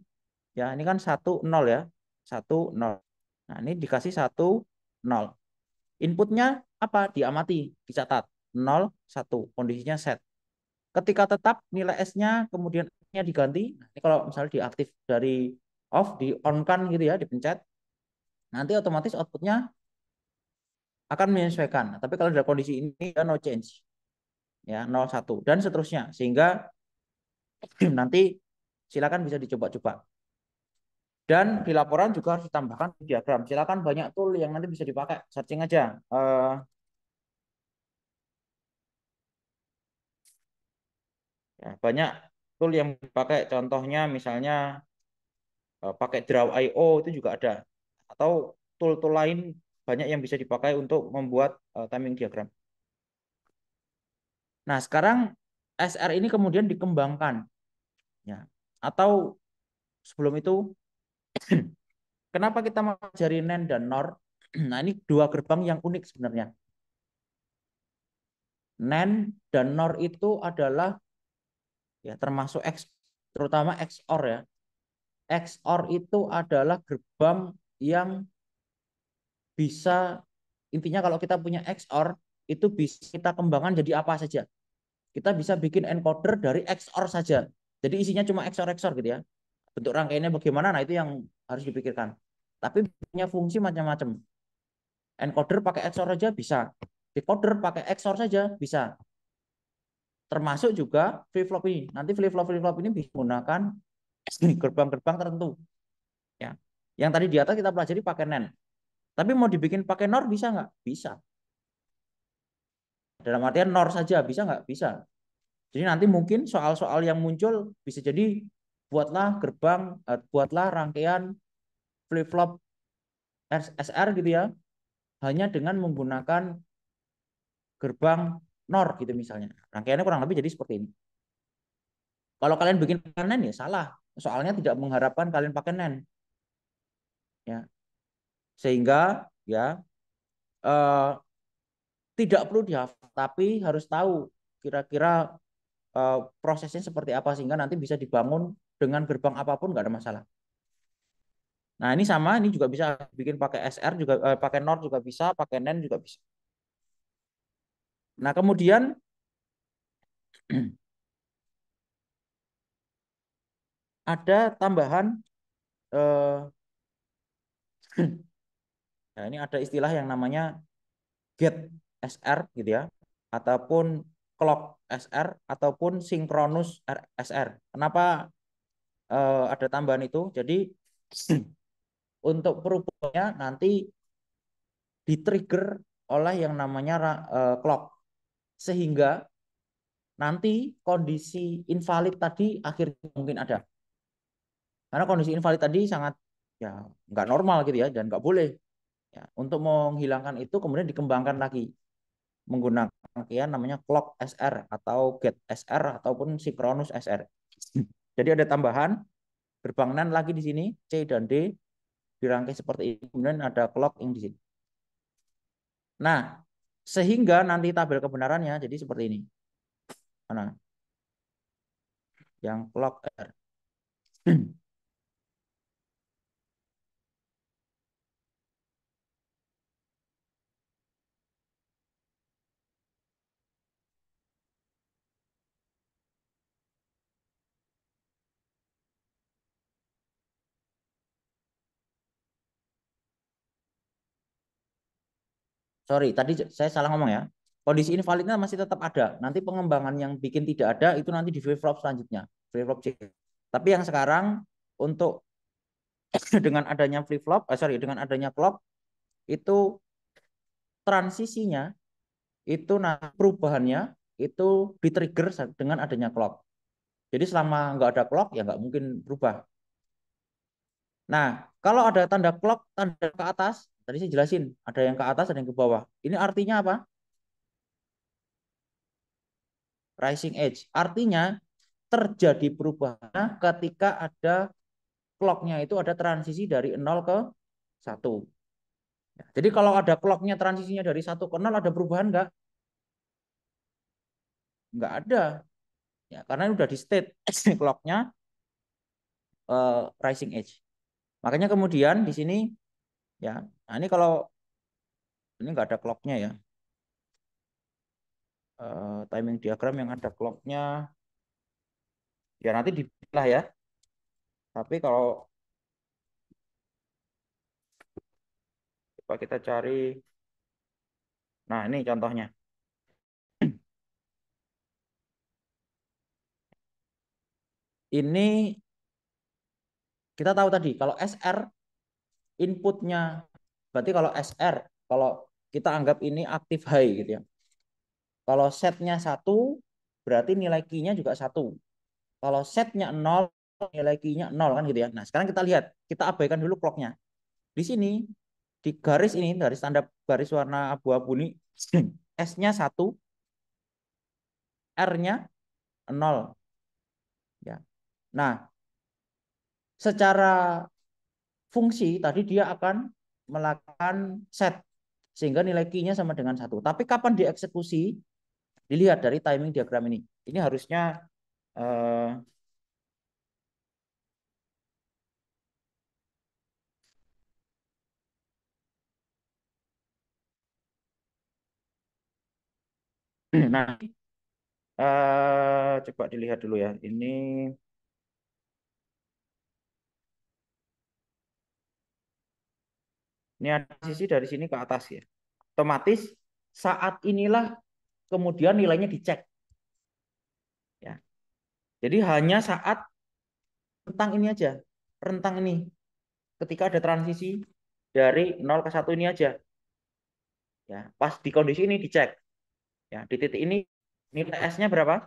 ya, ini kan 1 0 ya. 1 0. Nah, ini dikasih 1 0. Inputnya apa? Diamati, dicatat. 0 1. Kondisinya set. Ketika tetap nilai S-nya kemudian S-nya diganti. Nah, ini kalau misalnya diaktif dari off, di on kan gitu ya, dipencet. Nanti otomatis outputnya akan menyesuaikan. Nah, tapi kalau dalam kondisi ini ya no change. Ya, 0 1 dan seterusnya. Sehingga nanti silakan bisa dicoba-coba. Dan di laporan juga harus ditambahkan diagram. Silakan banyak tool yang nanti bisa dipakai. Searching aja. Ya, banyak tool yang dipakai. Contohnya misalnya pakai Draw.io itu juga ada. Atau tool-tool lain banyak yang bisa dipakai untuk membuat timing diagram. Nah, sekarang SR ini kemudian dikembangkan. Ya. Atau sebelum itu, kenapa kita mempelajari NAND dan NOR? Nah, ini dua gerbang yang unik sebenarnya. NAND dan NOR itu adalah ya termasuk terutama XOR ya. XOR itu adalah gerbang yang bisa, intinya kalau kita punya XOR itu bisa kita kembangkan jadi apa saja. Kita bisa bikin encoder dari XOR saja. Jadi isinya cuma XOR XOR gitu ya. Bentuk rangkaiannya bagaimana, nah itu yang harus dipikirkan. Tapi punya fungsi macam-macam. Encoder pakai XOR saja bisa. Decoder pakai XOR saja bisa. Termasuk juga flip-flop ini. Nanti flip-flop ini bisa menggunakan gerbang-gerbang tertentu. Ya. Yang tadi di atas kita pelajari pakai NAND. Tapi mau dibikin pakai NOR bisa nggak? Bisa. Dalam artian NOR saja bisa nggak? Bisa. Jadi nanti mungkin soal-soal yang muncul bisa jadi buatlah rangkaian flip-flop SR gitu ya, hanya dengan menggunakan gerbang NOR gitu misalnya. Rangkaiannya kurang lebih jadi seperti ini. Kalau kalian bikin NAND ya salah. Soalnya tidak mengharapkan kalian pakai NAND. Ya. Sehingga ya eh, tidak perlu dihafal, tapi harus tahu kira-kira prosesnya seperti apa sehingga nanti bisa dibangun dengan gerbang apapun nggak ada masalah. Nah ini sama, ini juga bisa bikin pakai SR juga, pakai NOR juga bisa, pakai NAND juga bisa. Nah kemudian ada tambahan, eh, nah ini ada istilah yang namanya get SR gitu ya, ataupun clock SR ataupun synchronous SR. Kenapa ada tambahan itu? Jadi untuk perubahannya nanti di-trigger oleh yang namanya clock. Sehingga nanti kondisi invalid tadi akhirnya mungkin ada. Karena kondisi invalid tadi sangat ya nggak normal gitu ya dan nggak boleh. Ya, untuk menghilangkan itu kemudian dikembangkan lagi menggunakan rangkaian namanya clock SR atau get SR ataupun synchronous SR. Jadi ada tambahan gerbang NAND lagi di sini C dan D dirangkai seperti ini. Kemudian ada clock yang di sini. Nah, sehingga nanti tabel kebenarannya jadi seperti ini. Mana? Yang clock R. Sorry, tadi saya salah ngomong ya. Kondisi invalidnya masih tetap ada. Nanti pengembangan yang bikin tidak ada itu nanti di flip flop selanjutnya, flip flop C. Tapi yang sekarang untuk dengan adanya flip flop, dengan adanya clock itu transisinya itu perubahannya itu di-trigger dengan adanya clock. Jadi selama nggak ada clock ya nggak mungkin berubah. Nah, kalau ada tanda clock, tanda ke atas, tadi saya jelasin, ada yang ke atas, ada yang ke bawah. Ini artinya apa? Rising edge. Artinya terjadi perubahan ketika ada clocknya itu ada transisi dari 0 ke 1. Jadi kalau ada clocknya transisinya dari 1 ke 0 ada perubahan nggak? Nggak ada. Ya, karena udah di state clocknya rising edge. Makanya kemudian di sini ya, nah ini kalau ini nggak ada clocknya ya. Timing diagram yang ada clocknya ya nanti dibilah ya. Tapi kalau coba kita cari, nah ini contohnya. Ini kita tahu tadi kalau SR inputnya, berarti kalau SR, kalau kita anggap ini aktif high gitu ya. Kalau setnya 1, berarti nilai key-nya juga 1. Kalau setnya 0, nilai key-nya 0 kan gitu ya. Nah sekarang kita lihat, kita abaikan dulu clock-nya. Di sini, di garis ini, garis tanda garis warna abu-abu ini, S-nya 1, R-nya 0. Ya. Nah, secara fungsi tadi dia akan melakukan set sehingga nilai key-nya sama dengan 1. Tapi kapan dieksekusi? Dilihat dari timing diagram ini. Ini harusnya nah coba dilihat dulu ya. Ini ada sisi dari sini ke atas ya. Otomatis saat inilah kemudian nilainya dicek ya. Jadi hanya saat rentang ini aja. Rentang ini ketika ada transisi dari 0 ke 1 ini aja. Ya, pas di kondisi ini dicek. Ya, di titik ini nilai S-nya berapa?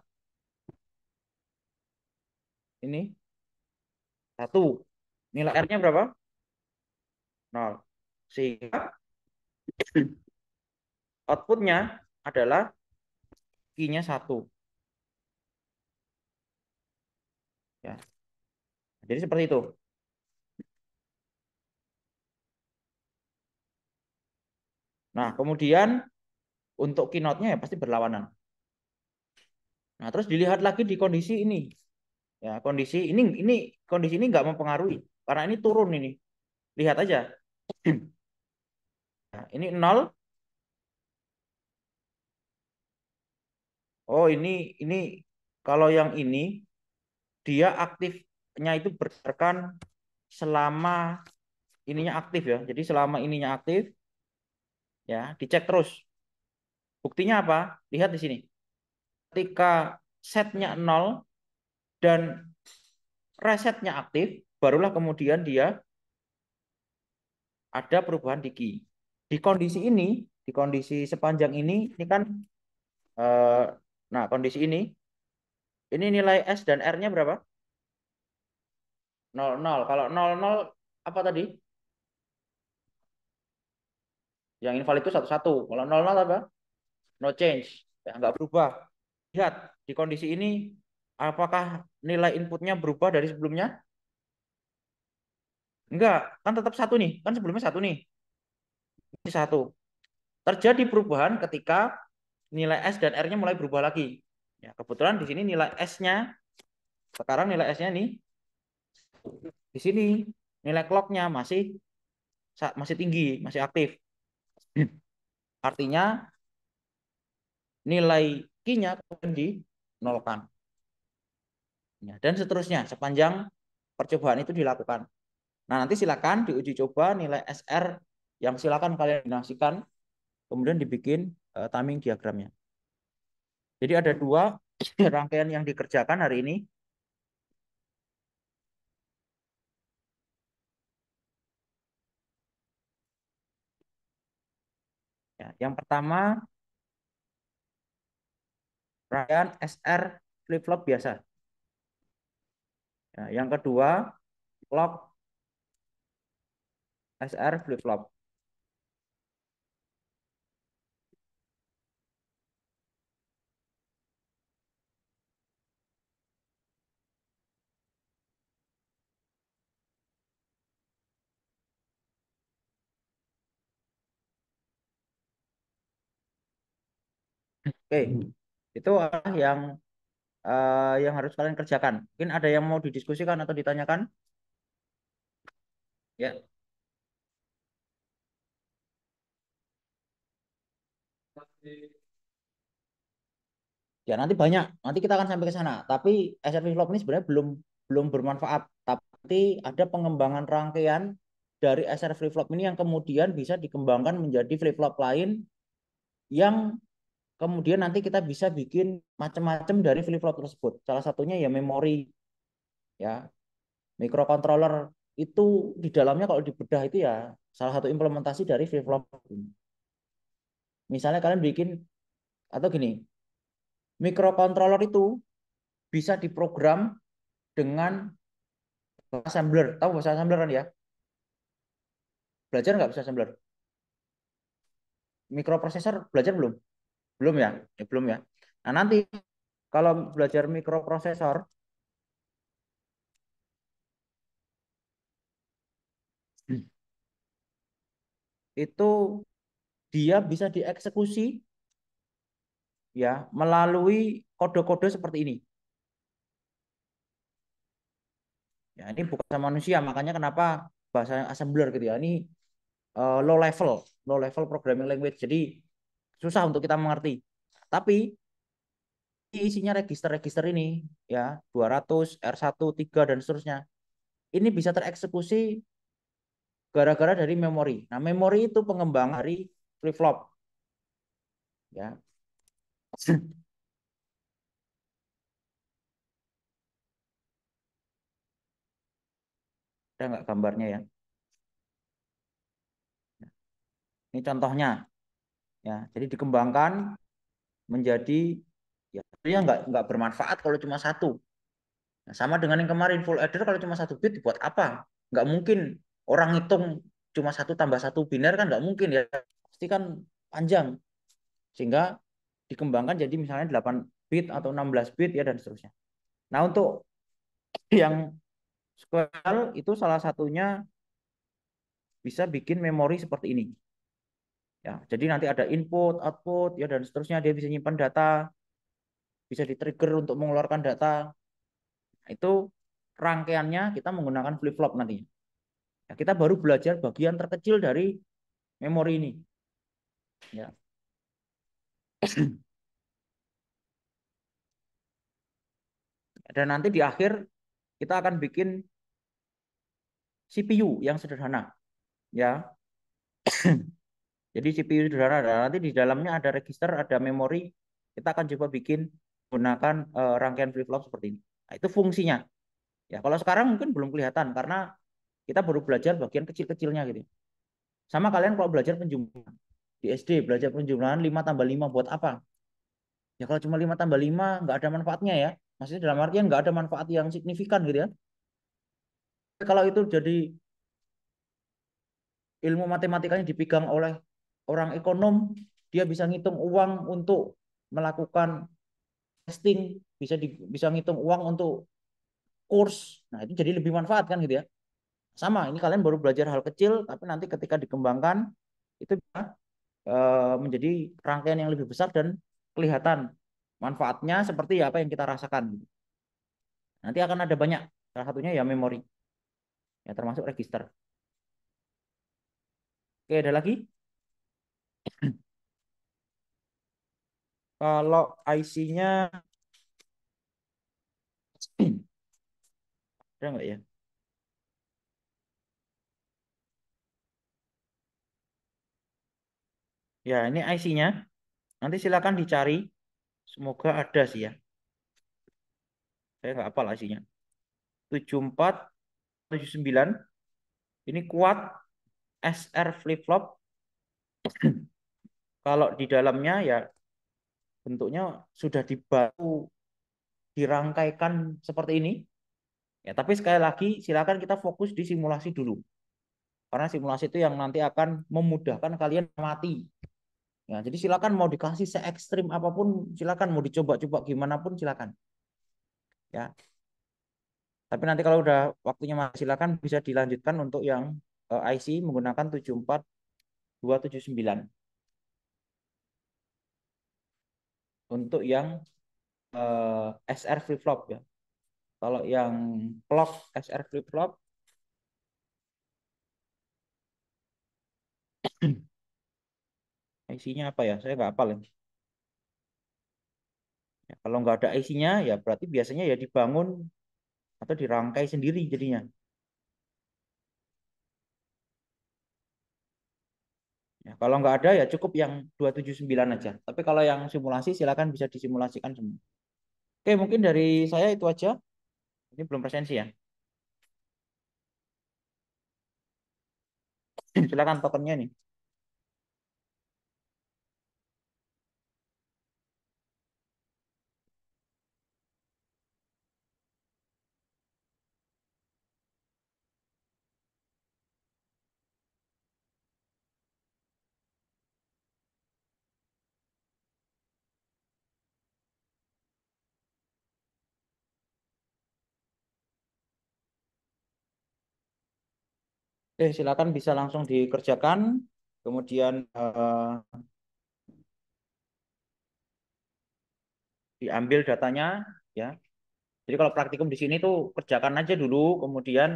Ini 1. Nilai R-nya berapa? 0. Sehingga outputnya adalah key-nya 1. Ya. Jadi seperti itu. Nah, kemudian untuk keynote-nya ya pasti berlawanan. Nah, terus dilihat lagi di kondisi ini. Ya, kondisi ini kondisi ini nggak mempengaruhi karena ini turun ini. Lihat aja. Nah, ini 0. Oh, ini kalau yang ini dia aktifnya itu berdasarkan selama ininya aktif ya. Jadi selama ininya aktif ya, dicek terus. Buktinya apa? Lihat di sini. Ketika setnya 0 dan resetnya aktif, barulah kemudian dia ada perubahan di key. Di kondisi ini, di kondisi sepanjang ini kan eh, nah kondisi ini nilai S dan R-nya berapa? 00. Kalau 00 apa tadi? Yang invalid itu 11. Kalau 00 apa? No change. Ya, nggak berubah. Lihat di kondisi ini apakah nilai inputnya berubah dari sebelumnya? Enggak, kan tetap 1 nih. Kan sebelumnya 1 nih. Ini 1. Terjadi perubahan ketika nilai S dan R-nya mulai berubah lagi. Ya, kebetulan di sini nilai S-nya sekarang nilai S-nya nih di sini nilai clock-nya masih tinggi, masih aktif. Artinya nilai key-nya akan dinolkan. Ya, dan seterusnya sepanjang percobaan itu dilakukan. Nah, nanti silakan diuji coba nilai SR yang silakan kalian dinasikan, kemudian dibikin timing diagramnya. Jadi ada dua rangkaian yang dikerjakan hari ini. Ya, yang pertama rangkaian SR flip-flop biasa. Ya, yang kedua clock SR flip-flop. Oke, itu yang harus kalian kerjakan. Mungkin ada yang mau didiskusikan atau ditanyakan? Ya, ya nanti banyak. Nanti kita akan sampai ke sana. Tapi SR flip flop ini sebenarnya belum belum bermanfaat. Tapi ada pengembangan rangkaian dari SR flip flop ini yang kemudian bisa dikembangkan menjadi flip flop lain yang kemudian nanti kita bisa bikin macam-macam dari flip flop tersebut. Salah satunya ya memori, ya microcontroller itu di dalamnya kalau dibedah itu ya salah satu implementasi dari flip flop. Misalnya kalian bikin atau gini, microcontroller itu bisa diprogram dengan assembler. Tahu bahasa assembler kan ya? Belajar nggak bisa assembler? Mikroprosesor belajar belum? Belum ya? Belum ya. Nah, nanti kalau belajar mikroprosesor itu dia bisa dieksekusi ya melalui kode-kode seperti ini. Ya, ini bukan sama manusia, makanya kenapa bahasa assembler gitu ya. Ini low level programming language. Jadi susah untuk kita mengerti. Tapi isinya register-register ini ya 200, R1, 3 dan seterusnya. Ini bisa tereksekusi gara-gara dari memori. Nah, memori itu pengembangan dari flip flop ya. Ada nggak gambarnya ya? Ini contohnya ya. Jadi dikembangkan menjadi ya ya nggak bermanfaat kalau cuma satu. Nah, sama dengan yang kemarin full adder kalau cuma satu bit dibuat apa? Nggak mungkin orang hitung cuma satu tambah satu biner kan nggak mungkin ya. Pasti kan panjang sehingga dikembangkan jadi misalnya 8 bit atau 16 bit ya dan seterusnya. Nah, untuk yang square itu salah satunya bisa bikin memori seperti ini. Ya, jadi nanti ada input, output ya dan seterusnya dia bisa nyimpan data, bisa di-trigger untuk mengeluarkan data. Nah, itu rangkaiannya kita menggunakan flip flop nanti. Ya, kita baru belajar bagian terkecil dari memori ini. Ya. Dan nanti di akhir kita akan bikin CPU yang sederhana. Ya, jadi CPU sederhana. Dan nanti di dalamnya ada register, ada memori. Kita akan coba bikin menggunakan rangkaian flip flop seperti ini. Nah, itu fungsinya. Ya, kalau sekarang mungkin belum kelihatan karena kita baru belajar bagian kecil-kecilnya gitu. Sama kalian kalau belajar penjumlahan di SD belajar penjumlahan 5 tambah 5 buat apa? Ya kalau cuma 5 tambah 5 nggak ada manfaatnya ya. Maksudnya dalam artian nggak ada manfaat yang signifikan gitu ya. Kalau itu jadi ilmu matematikanya dipegang oleh orang ekonom, dia bisa ngitung uang untuk melakukan testing, bisa ngitung uang untuk kurs. Nah, itu jadi lebih manfaat kan gitu ya. Sama, ini kalian baru belajar hal kecil, tapi nanti ketika dikembangkan itu bisa menjadi rangkaian yang lebih besar dan kelihatan manfaatnya seperti apa yang kita rasakan. Nanti akan ada banyak, salah satunya ya memori, ya termasuk register. Oke, ada lagi? Kalau IC-nya ada nggak ya? Ya, ini IC-nya. Nanti silakan dicari. Semoga ada sih ya. Saya nggak hafal IC-nya. 7479. Ini kuat SR flip-flop. Kalau di dalamnya ya bentuknya sudah dibantu dirangkaikan seperti ini. Ya, tapi sekali lagi silakan kita fokus di simulasi dulu. Karena simulasi itu yang nanti akan memudahkan kalian mati. Ya, jadi silakan mau dikasih se ekstrim apapun, silakan mau dicoba-coba gimana pun silakan. Ya, tapi nanti kalau udah waktunya silakan bisa dilanjutkan untuk yang IC menggunakan 74279. untuk yang SR flip flop ya. Kalau yang clock SR flip flop IC-nya apa ya? Saya nggak hafal ya. Ya, kalau nggak ada IC-nya ya berarti biasanya ya dibangun atau dirangkai sendiri jadinya. Ya, kalau nggak ada ya cukup yang 279 aja. Tapi kalau yang simulasi silakan bisa disimulasikan semua. Oke, mungkin dari saya itu aja. Ini belum presensi ya. Silakan tokennya nih. Oke, silakan bisa langsung dikerjakan. Kemudian diambil datanya ya. Jadi kalau praktikum di sini tuh kerjakan aja dulu, kemudian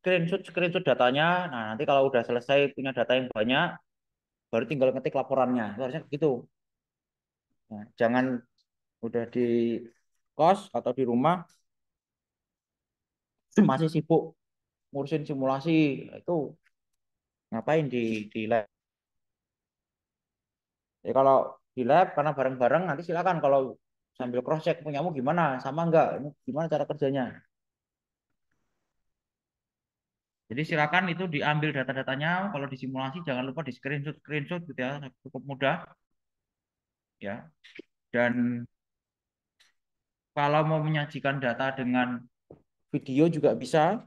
screenshot datanya. Nah, nanti kalau udah selesai punya data yang banyak, baru tinggal ngetik laporannya. Itu harusnya gitu. Nah, jangan udah di kos atau di rumah masih sibuk ngurusin simulasi. Itu ngapain di lab. Jadi kalau di lab karena bareng-bareng nanti silakan kalau sambil cross check punyamu gimana, sama enggak, ini gimana cara kerjanya. Jadi silakan itu diambil data-datanya. Kalau di simulasi jangan lupa di screenshot screenshot gitu ya, cukup mudah ya. Dan kalau mau menyajikan data dengan video juga bisa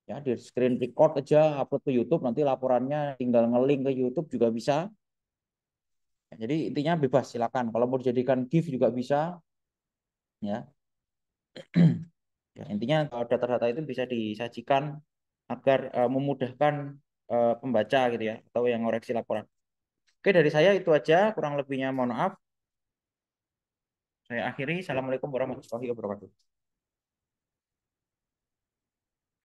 ya, di screen record aja, upload ke YouTube, nanti laporannya tinggal nge-link ke YouTube juga bisa. Ya, jadi intinya bebas silakan. Kalau mau dijadikan GIF juga bisa ya. Ya, intinya data-data itu bisa disajikan agar memudahkan pembaca gitu ya atau yang ngoreksi laporan. Oke, dari saya itu aja, kurang lebihnya mohon maaf. Saya akhiri. Assalamualaikum warahmatullahi wabarakatuh.